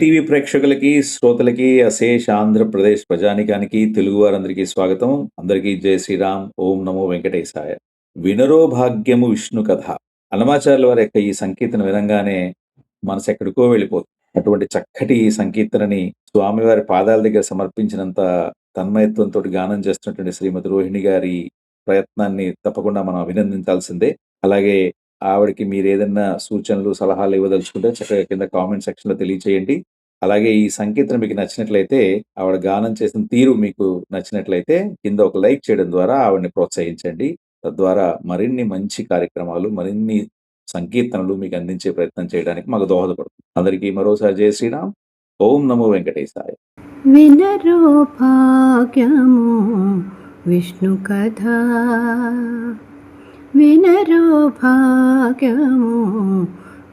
TV ప్రేక్షకులకి, శ్రోతలకి, అశేష ఆంధ్రప్రదేశ్ ప్రజానీకానికి, తెలుగు వారందరికీ స్వాగతం. అందరికీ జై శ్రీరామ్. ఓం నమో వెంకటేశాయ. వినరో భాగ్యము విష్ణు కథ. అన్నమాచార్యుల వారి యొక్క ఈ సంకీర్తన వినంగానే మనసు ఎక్కడికో వెళ్ళిపోతుంది. అటువంటి చక్కటి ఈ సంకీర్తనని స్వామివారి పాదాల దగ్గర సమర్పించినంత తన్మయత్వంతో గానం చేస్తున్నటువంటి శ్రీమతి రోహిణి గారి ప్రయత్నాన్ని తప్పకుండా మనం అభినందించాల్సిందే. అలాగే ఆవిడకి మీరు ఏదైనా సూచనలు, సలహాలు ఇవ్వదలుచుకుంటే చక్కగా కింద కామెంట్ సెక్షన్లో తెలియచేయండి. అలాగే ఈ సంకీర్తన మీకు నచ్చినట్లయితే, ఆవిడ గానం చేసిన తీరు మీకు నచ్చినట్లయితే కింద ఒక లైక్ చేయడం ద్వారా ఆవిడని ప్రోత్సహించండి. తద్వారా మరిన్ని మంచి కార్యక్రమాలు, మరిన్ని సంకీర్తనలు మీకు అందించే ప్రయత్నం చేయడానికి మాకు దోహదపడుతుంది. అందరికీ మరోసారి జై శ్రీరామ్. ఓం నమో వెంకటేశాయ. వినరో భాగ్యము విష్ణు కథ, వినరో భాగ్యము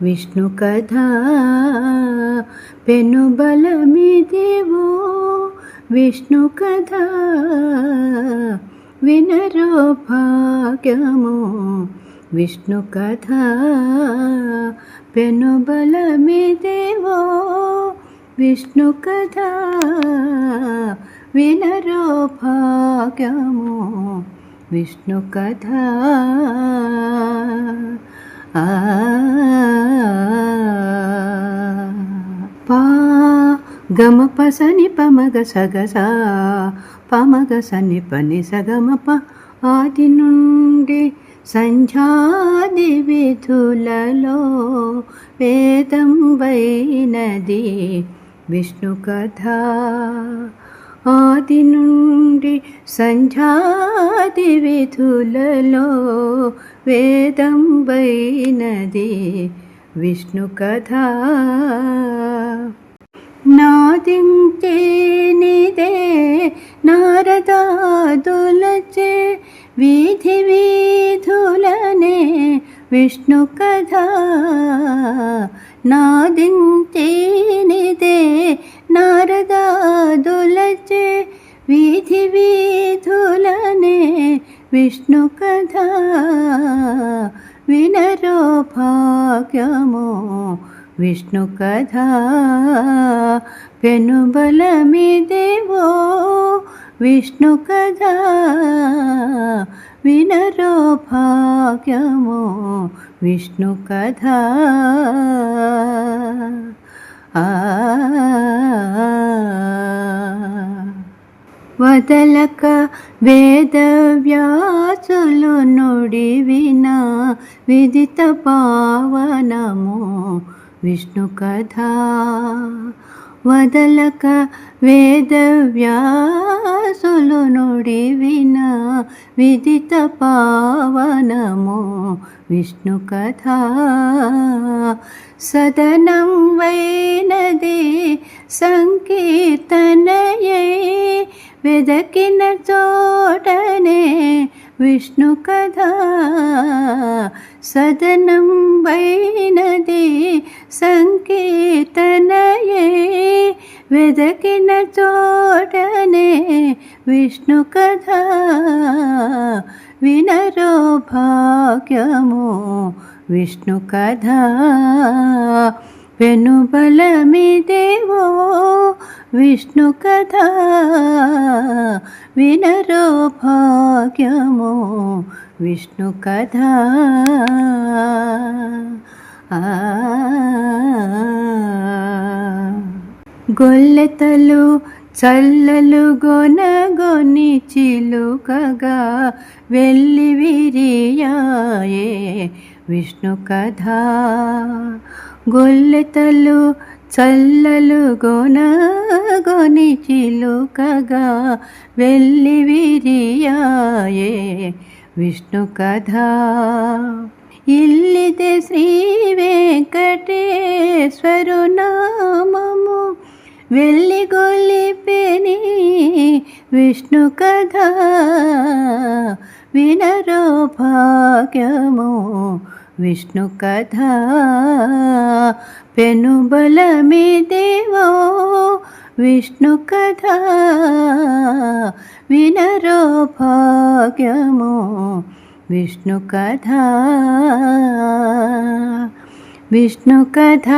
విష్ణు కథ, పెనుబలమిదివో విష్ణు కథ. వినరో భాగ్యము విష్ణు కథ, పెనుబలమిదివో విష్ణు కథ. వినరో భాగ్యము విష్ణు కథ. పా గమ పసని పమగ సగస, పమగ సని పని సగమప. ఆది నుండి సంధ్యాది విధులలో వేదం వైనది విష్ణు కథ. ఆది నుండి సంధ్యాది విధులలో వేదం వైనది విష్ణు కథ. నాదించేనిదే నారదాదులచే వీధి వీధులనే విష్ణు కథ. నాదించేనిదే నారదాదులచే వీధి వీధులనే విష్ణు కథ. వినరో భాగ్యము విష్ణు కథ, పెనుబలమిదివో విష్ణు కథ. వినరో భాగ్యము విష్ణు కథ. వదలక వేదవ్యాసులు నుడివిన విదిత పావనము విష్ణు కథ. వదలక వేదవ్యాసులు నుడివిన విదిత పావనము విష్ణు కథ. సదనం వైనది సంకీర్తనయే వెదకిన చోటనే విష్ణు కథ. సదనం వైనది సంకీర్తనయే వెదకిన చోటనే విష్ణు కథ. వినరో భాగ్యము విష్ణు కథ, పెనుబలమిదివో విష్ణు కథ. వినరో భాగ్యము విష్ణు కథ. గొల్లెతలు చల్లలు గొనగొని చిలుకగా వెళ్ళి విరియాయే విష్ణు కథ. గొల్లెతలు చల్లలు గొనగొని చిలుకగా వెళ్ళి విరియాయే విష్ణు కథ. ఇల్లిదే శ్రీ వెంకటేశ్వరు నామము వెళ్ళి గొలిపెని విష్ణు కథ. వినరో భాగ్యము విష్ణు కథ, పెనుబలమిదివో విష్ణు కథ. వినరో భాగ్యము విష్ణు కథ, విష్ణు కథ.